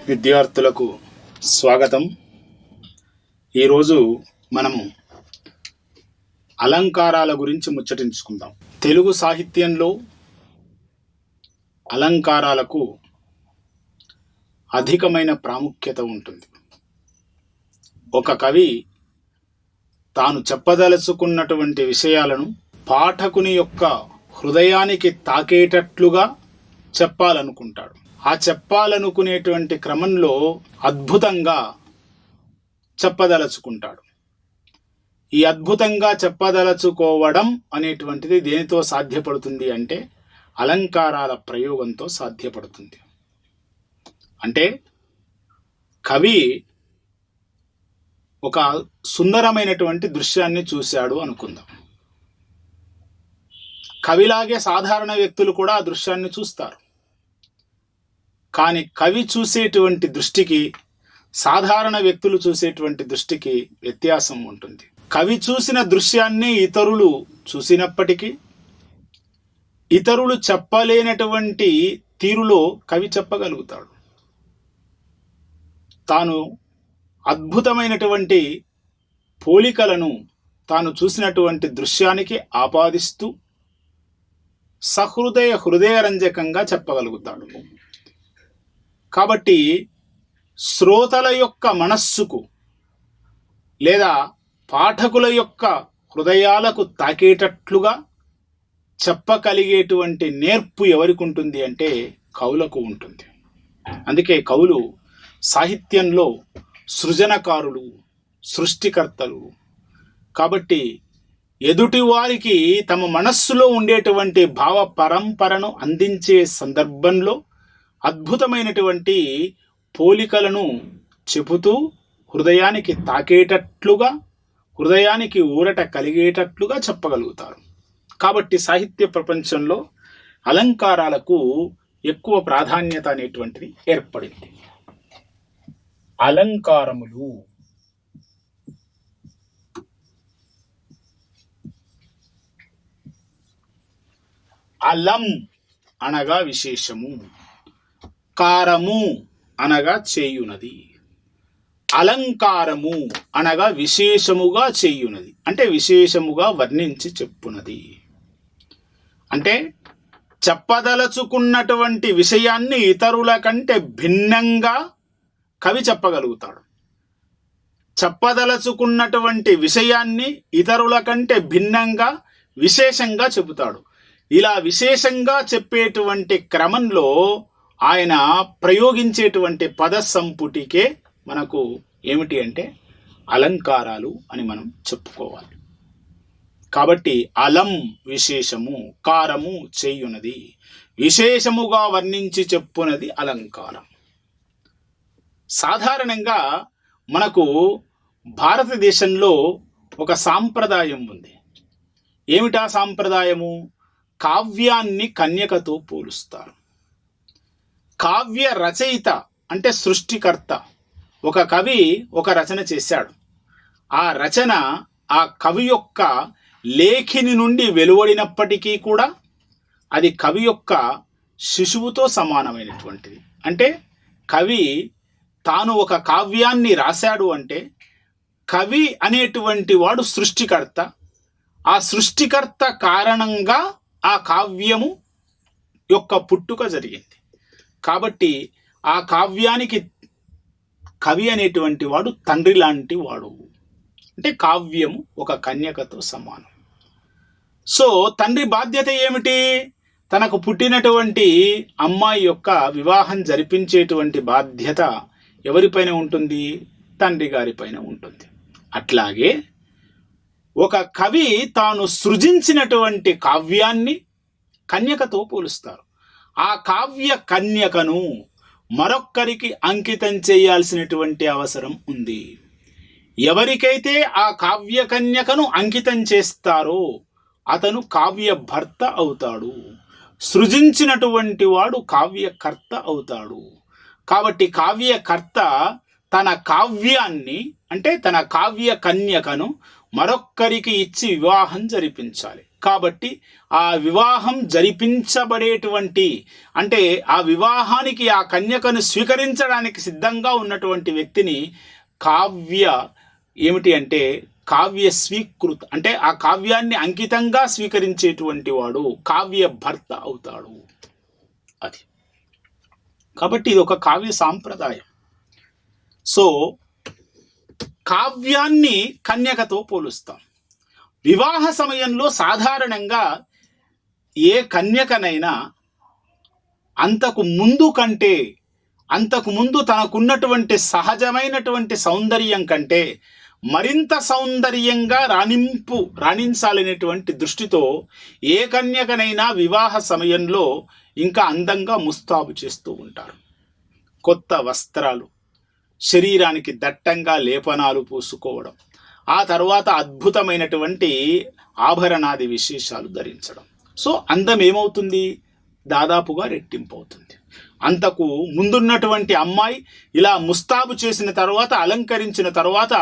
విద్యార్థులకు స్వాగతం. ఈరోజు మనము అలంకారాల గురించి ముచ్చటించుకుందాం. తెలుగు సాహిత్యంలో అలంకారాలకు అధికమైన ప్రాముఖ్యత ఉంటుంది. ఒక కవి తాను చెప్పదలుచుకున్నటువంటి విషయాలను పాఠకుని యొక్క హృదయానికి తాకేటట్లుగా చెప్పాలనుకుంటాడు. ఆ చెప్పాలనుకునేటువంటి క్రమంలో అద్భుతంగా చెప్పదలుచుకుంటాడు. ఈ అద్భుతంగా చెప్పదలుచుకోవడం అనేటువంటిది దేనితో సాధ్యపడుతుంది అంటే అలంకారాల ప్రయోగంతో సాధ్యపడుతుంది. అంటే కవి ఒక సుందరమైనటువంటి దృశ్యాన్ని చూశాడు అనుకుందాం. కవిలాగే సాధారణ వ్యక్తులు కూడా ఆ దృశ్యాన్ని చూస్తారు. కానీ కవి చూసేటువంటి దృష్టికి సాధారణ వ్యక్తులు చూసేటువంటి దృష్టికి వ్యత్యాసం ఉంటుంది. కవి చూసిన దృశ్యాన్ని ఇతరులు చూసినప్పటికీ ఇతరులు చెప్పలేనటువంటి తీరులో కవి చెప్పగలుగుతాడు. తాను అద్భుతమైనటువంటి పోలికలను తాను చూసినటువంటి దృశ్యానికి ఆపాదిస్తూ హృదయరంజకంగా చెప్పగలుగుతాడు. కాబట్టి శ్రోతల యొక్క మనస్సుకు లేదా పాఠకుల యొక్క హృదయాలకు తాకేటట్లుగా చెప్పగలిగేటువంటి నేర్పు ఎవరికి ఉంటుంది అంటే కవులకు ఉంటుంది. అందుకే కవులు సాహిత్యంలో సృజనకారులు, సృష్టికర్తలు. కాబట్టి ఎదుటి వారికి తమ మనస్సులో ఉండేటువంటి భావ పరంపరను అందించే సందర్భంలో అద్భుతమైనటువంటి పోలికలను చెబుతూ హృదయానికి తాకేటట్లుగా, హృదయానికి ఊరట కలిగేటట్లుగా చెప్పగలుగుతారు. కాబట్టి సాహిత్య ప్రపంచంలో అలంకారాలకు ఎక్కువ ప్రాధాన్యత అనేటువంటిది ఏర్పడింది. అలంకారములు అలం అనగా విశేషము, కారము అనగా చేయునది, అలంకారము అనగా విశేషముగా చేయునది, అంటే విశేషముగా వర్ణించి చెప్పునది. అంటే చెప్పదలుచుకున్నటువంటి విషయాన్ని ఇతరుల కంటే భిన్నంగా కవి చెప్పగలుగుతాడు. చెప్పదలుచుకున్నటువంటి విషయాన్ని ఇతరుల కంటే భిన్నంగా విశేషంగా చెబుతాడు. ఇలా విశేషంగా చెప్పేటువంటి క్రమంలో ఆయన ప్రయోగించేటువంటి పద సంపుటికే మనకు ఏమిటి అంటే అలంకారాలు అని మనం చెప్పుకోవాలి. కాబట్టి అలం విశేషము, కారము చేయునది, విశేషముగా వర్ణించి చెప్పునది అలంకారం. సాధారణంగా మనకు భారతదేశంలో ఒక సాంప్రదాయం ఉంది. ఏమిటా సాంప్రదాయము? కావ్యాన్ని కన్యకతో పోలుస్తారు. కావ్య రచయిత అంటే సృష్టికర్త, ఒక కవి ఒక రచన చేశాడు. ఆ రచన ఆ కవి యొక్క లేఖిని నుండి వెలువడినప్పటికీ కూడా అది కవి యొక్క శిశువుతో సమానమైనటువంటిది. అంటే కవి తాను ఒక కావ్యాన్ని రాశాడు అంటే కవి అనేటువంటి వాడు సృష్టికర్త. ఆ సృష్టికర్త కారణంగా ఆ కావ్యము యొక్క పుట్టుక జరిగింది. కాబట్టి ఆ కావ్యానికి కవి అనేటువంటి వాడు తండ్రి లాంటి వాడు. అంటే కావ్యము ఒక కన్యకతో సమానం. సో తండ్రి బాధ్యత ఏమిటి? తనకు పుట్టినటువంటి అమ్మాయి యొక్క వివాహం జరిపించేటువంటి బాధ్యత ఎవరిపైన ఉంటుంది? తండ్రి గారి పైన ఉంటుంది. అట్లాగే ఒక కవి తాను సృజించినటువంటి కావ్యాన్ని కన్యకతో పోలుస్తారు. ఆ కావ్య కన్యకను మరొక్కరికి అంకితం చేయాల్సినటువంటి అవసరం ఉంది. ఎవరికైతే ఆ కావ్య కన్యకను అంకితం చేస్తారో అతను కావ్య భర్త అవుతాడు. సృజించినటువంటి వాడు కావ్యకర్త అవుతాడు. కాబట్టి కావ్యకర్త తన కావ్యాన్ని అంటే తన కావ్య కన్యకను మరొక్కరికి ఇచ్చి వివాహం జరిపించాలి. కాబట్టి ఆ వివాహం జరిపించబడేటువంటి అంటే ఆ వివాహానికి ఆ కన్యకను స్వీకరించడానికి సిద్ధంగా ఉన్నటువంటి వ్యక్తిని కావ్య ఏమిటి అంటే కావ్య స్వీకృత అంటే ఆ కావ్యాన్ని అంకితంగా స్వీకరించేటువంటి వాడు కావ్య భర్త అవుతాడు. అది కాబట్టి ఇది ఒక కావ్య సాంప్రదాయం. సో కావ్యాన్ని కన్యకతో పోలుస్తాం. వివాహ సమయంలో సాధారణంగా ఏ కన్యకనైనా అంతకు ముందు తనకున్నటువంటి సహజమైనటువంటి సౌందర్యం కంటే మరింత సౌందర్యంగా రాణించాలనేటువంటి దృష్టితో ఏ కన్యకనైనా వివాహ సమయంలో ఇంకా అందంగా ముస్తాబు చేస్తూ ఉంటారు. కొత్త వస్త్రాలు, శరీరానికి దట్టంగా లేపనాలు పూసుకోవడం, ఆ తర్వాత అద్భుతమైనటువంటి ఆభరణాది విశేషాలు ధరించడం. సో అందం ఏమవుతుంది? దాదాపుగా రెట్టింపు అవుతుంది. అంతకు ముందున్నటువంటి అమ్మాయి ఇలా ముస్తాబు చేసిన తర్వాత, అలంకరించిన తర్వాత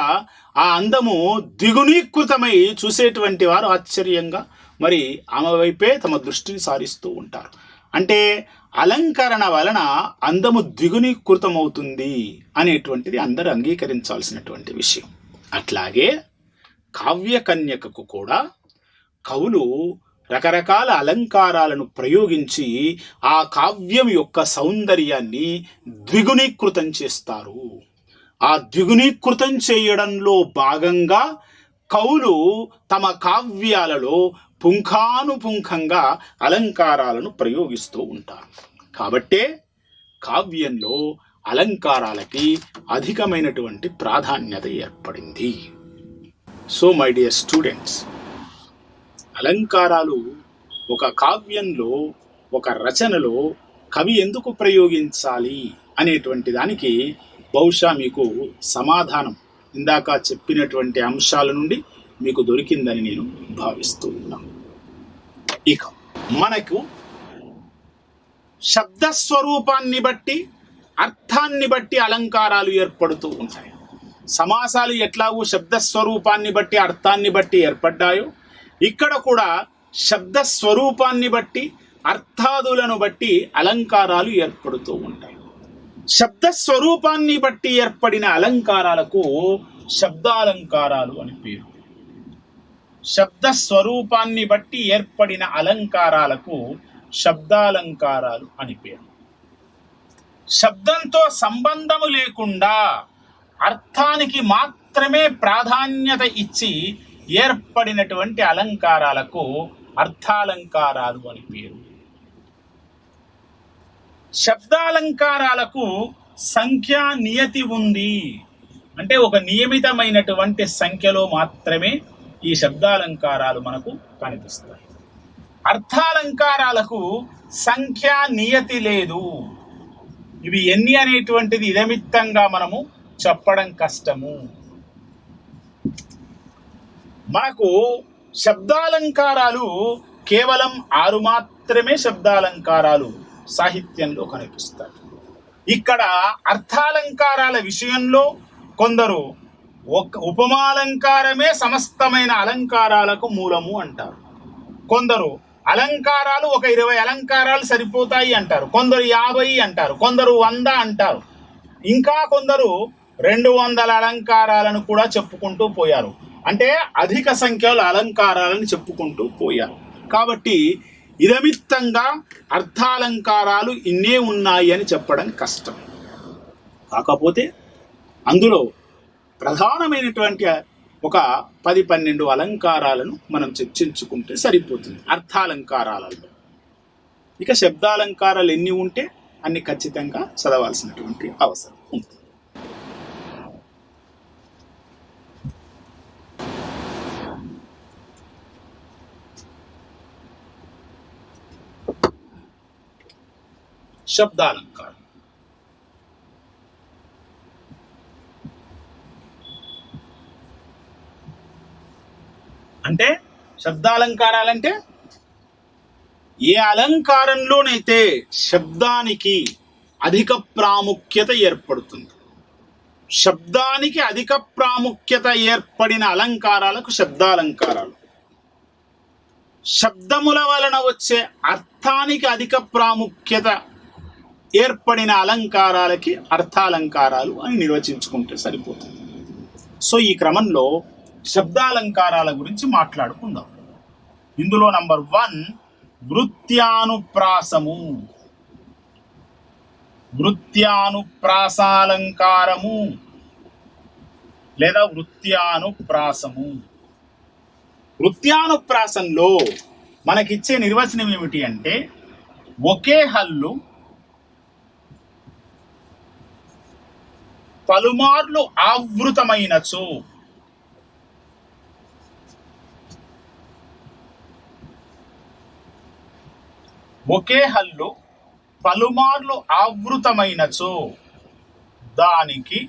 ఆ అందము ద్విగుణీకృతమై చూసేటువంటి వారు ఆశ్చర్యంగా మరి ఆమె వైపే తమ దృష్టిని సారిస్తూ ఉంటారు. అంటే అలంకరణ వలన అందము ద్విగుణీకృతమవుతుంది అనేటువంటిది అందరూ అంగీకరించాల్సినటువంటి విషయం. అట్లాగే కావ్య కన్యకకు కూడా కవులు రకరకాల అలంకారాలను ప్రయోగించి ఆ కావ్యం యొక్క సౌందర్యాన్ని ద్విగుణీకృతం చేస్తారు. ఆ ద్విగుణీకృతం చేయడంలో భాగంగా కవులు తమ కావ్యాలలో పుంఖానుపుంఖంగా అలంకారాలను ప్రయోగిస్తూ ఉంటారు. కాబట్టే కావ్యంలో అలంకారాలకి అధికమైనటువంటి ప్రాధాన్యత ఏర్పడింది. సో మై డియర్ స్టూడెంట్స్, అలంకారాలు ఒక కావ్యంలో, ఒక రచనలో కవి ఎందుకు ప్రయోగించాలి అనేటువంటి దానికి బహుశా మీకు సమాధానం ఇందాక చెప్పినటువంటి అంశాల నుండి మీకు దొరికిందని నేను భావిస్తూ ఉన్నాను. ఇక మనకు శబ్దస్వరూపాన్ని బట్టి, అర్థాన్ని బట్టి అలంకారాలు ఏర్పడుతూ ఉంటాయి. సమాసాలు ఎట్లాగూ శబ్దస్వరూపాన్ని బట్టి, అర్థాన్ని బట్టి ఏర్పడ్డాయో, ఇక్కడ కూడా శబ్ద స్వరూపాన్ని బట్టి, అర్థాదులను బట్టి అలంకారాలు ఏర్పడుతూ ఉంటాయి. శబ్ద స్వరూపాన్ని బట్టి ఏర్పడిన అలంకారాలకు శబ్దాలంకారాలు అని పేరు. శబ్ద స్వరూపాన్ని బట్టి ఏర్పడిన అలంకారాలకు శబ్దాలంకారాలు అని పేరు. శబ్దంతో సంబంధము లేకుండా అర్థానికి మాత్రమే ప్రాధాన్యత ఇచ్చి ఏర్పడినటువంటి అలంకారాలకు అర్థాలంకారాలు అని పేరు. శబ్దాలంకారాలకు సంఖ్యా నియతి ఉంది. అంటే ఒక నియమితమైనటువంటి సంఖ్యలో మాత్రమే ఈ శబ్దాలంకారాలు మనకు కనిపిస్తాయి. అర్థాలంకారాలకు సంఖ్యా నియతి లేదు. ఇవి ఎన్ని అనేటువంటిది ఇదమిత్తంగా మనము చెప్పడం కష్టము. మనకు శబ్దాలంకారాలు కేవలం 6 మాత్రమే శబ్దాలంకారాలు సాహిత్యంలో కనిపిస్తాయి. ఇక్కడ అర్థాలంకారాల విషయంలో కొందరు ఉపమాలంకారమే సమస్తమైన అలంకారాలకు మూలము అంటారు. కొందరు అలంకారాలు ఒక 20 అలంకారాలు సరిపోతాయి అంటారు. కొందరు 50 అంటారు. కొందరు 100 అంటారు. ఇంకా కొందరు 200 అలంకారాలను కూడా చెప్పుకుంటూ పోయారు. అంటే అధిక సంఖ్యలో అలంకారాలను చెప్పుకుంటూ పోయారు. కాబట్టి ఇదమిత్తంగా అర్థాలంకారాలు ఇన్నే ఉన్నాయి అని చెప్పడం కష్టం. కాకపోతే అందులో ప్రధానమైనటువంటి ఒక 10-12 అలంకారాలను మనం చర్చించుకుంటే సరిపోతుంది అర్థాలంకారాలలో. ఇక శబ్దాలంకారాలు ఎన్ని ఉంటే అన్ని ఖచ్చితంగా చదవాల్సినటువంటి అవసరం ఉంది. శబ్దాలంకారం అంటే శబ్దాలంకారాలంటే ఏ అలంకారంలోనైతే శబ్దానికి అధిక ప్రాముఖ్యత ఏర్పడుతుంది, శబ్దానికి అధిక ప్రాముఖ్యత ఏర్పడిన అలంకారాలకు శబ్దాలంకారాలు. శబ్దముల వలన వచ్చే అర్థానికి అధిక ప్రాముఖ్యత ఏర్పడిన అలంకారాలకి అర్థాలంకారాలు అని నిర్వచించుకుంటే సరిపోతుంది. సో ఈ క్రమంలో శబ్దాలంకారాల గురించి మాట్లాడుకుందాం. ఇందులో నంబర్ 1 వృత్యానుప్రాసము. వృత్యానుప్రాసాలంకారము లేదా వృత్యానుప్రాసము. వృత్యానుప్రాసంలో మనకిచ్చే నిర్వచనం ఏమిటి అంటే, ఒకే హల్లు పలుమార్లు ఆవృతమైనచో ఒకే హల్లు పలుమార్లు ఆవృతమైనచో దానికి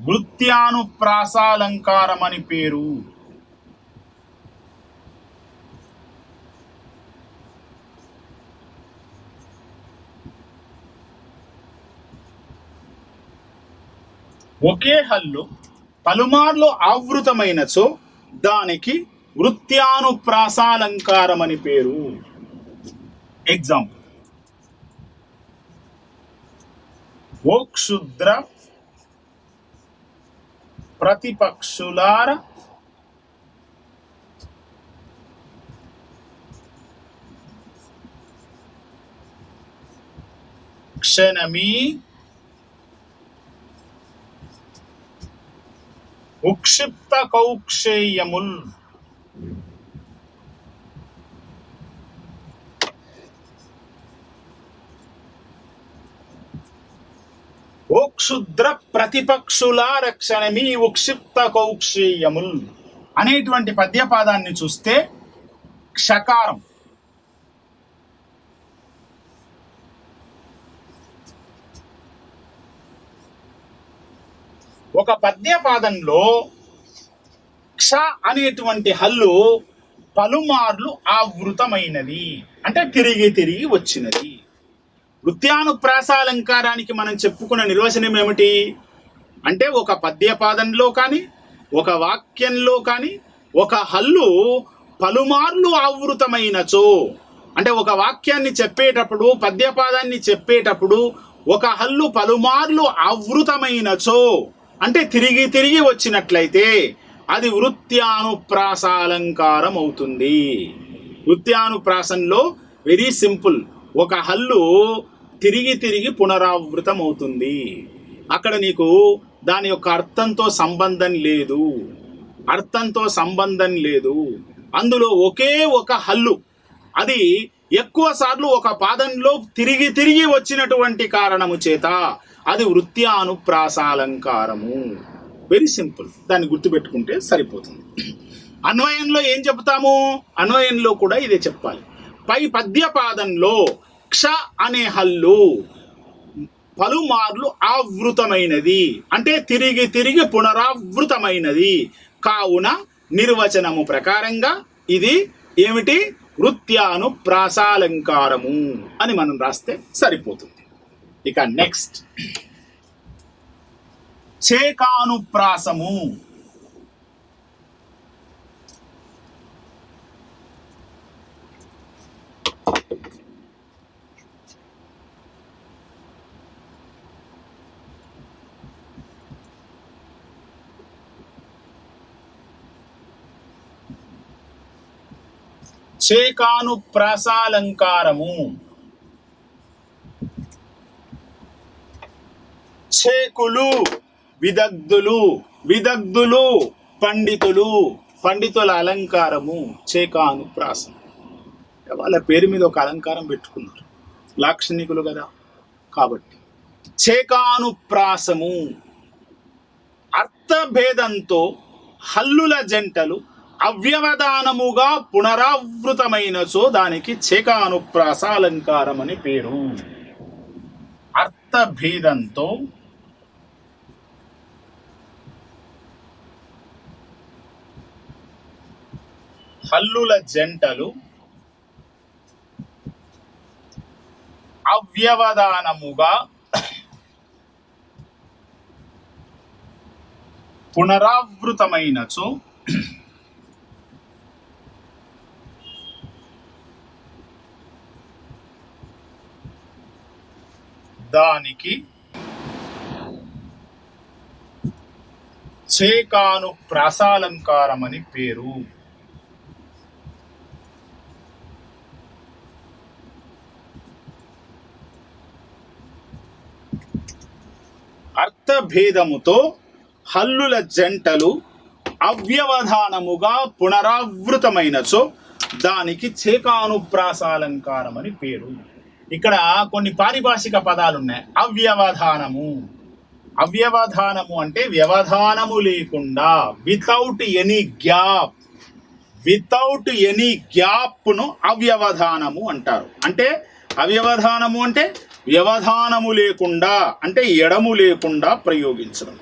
వృత్యానుప్రాసాలంకారం అని పేరు. ఒకే హల్లు పలుమార్లు ఆవృతమైనచో దానికి వృత్యానుప్రాసాలంకారం అని పేరు. ఎగ్జాంపుల్, ఓ క్షుద్ర ప్రతిపక్షులార క్షణమీ ఉక్షిప్త కౌక్షేయముల్. ఓ క్షుద్ర ప్రతిపక్షుల రక్షణమీ ఉక్షిప్త కౌక్షేయముల్ అనేటువంటి పద్యపాదాన్ని చూస్తే క్షకారం, ఒక పద్యపాదంలో క్ష అనేటువంటి హల్లు పలుమార్లు ఆవృతమైనది అంటే తిరిగి తిరిగి వచ్చినది. వృత్యానుప్రాసాలంకారానికి మనం చెప్పుకున్న నిర్వచనం ఏమిటి అంటే, ఒక పద్యపాదంలో కానీ ఒక వాక్యంలో కానీ ఒక హల్లు పలుమార్లు ఆవృతమైనచో, అంటే ఒక వాక్యాన్ని చెప్పేటప్పుడు పద్యపాదాన్ని చెప్పేటప్పుడు ఒక హల్లు పలుమార్లు ఆవృతమైనచో అంటే తిరిగి తిరిగి వచ్చినట్లయితే అది వృత్యానుప్రాసాలంకారం అవుతుంది. వృత్యానుప్రాసంలో వెరీ సింపుల్, ఒక హల్లు తిరిగి తిరిగి పునరావృతం అవుతుంది. అక్కడ నీకు దాని యొక్క అర్థంతో సంబంధం లేదు. అందులో ఒకే ఒక హల్లు అది ఎక్కువ సార్లు ఒక పాదంలో తిరిగి తిరిగి వచ్చినటువంటి కారణము చేత అది వృత్యానుప్రాసాలంకారము. వెరీ సింపుల్, దాన్ని గుర్తుపెట్టుకుంటే సరిపోతుంది. అన్వయంలో ఏం చెప్తాము? అన్వయంలో కూడా ఇదే చెప్పాలి. పై పద్యపాదంలో క్ష అనే హల్లు పలుమార్లు ఆవృతమైనది అంటే తిరిగి తిరిగి పునరావృతమైనది కావున నిర్వచనము ప్రకారంగా ఇది ఏమిటి? వృత్యానుప్రాసాలంకారము అని మనం రాస్తే సరిపోతుంది. ఇక నెక్స్ట్, చేకానుప్రాసము. చేకానుప్రాసాలంకారము. చేకులు విదగ్ధులు, విదగ్ధులు పండితులు, పండితుల అలంకారము చేకానుప్రాసం. వాళ్ళ పేరు మీద ఒక అలంకారం పెట్టుకున్నారు, లాక్షణికులు కదా కాబట్టి. చేకానుప్రాసము అర్థభేదంతో హల్లుల జంటలు అవ్యవధానముగా పునరావృతమైనచో దానికి చేకానుప్రాసాలంకారం అని పేరు. అర్థభేదంతో హల్లుల జంటలు అవ్యవధానముగా పునరావృతమైనచో దానికి చేకాను ప్రాసాలంకారమని పేరు. అర్థభేదముతో హల్లుల జంటలు అవ్యవధానముగా పునరావృతమైనచో దానికి చేకానుప్రాసాలంకారం అని పేరు. ఇక్కడ కొన్ని పారిభాషిక పదాలు ఉన్నాయి. అవ్యవధానము, అవ్యవధానము అంటే వ్యవధానము లేకుండా, without any gap, without any గ్యాప్ను అవ్యవధానము అంటారు. అంటే అవ్యవధానము అంటే వ్యవధానము లేకుండా, అంటే ఎడము లేకుండా ప్రయోగించడం.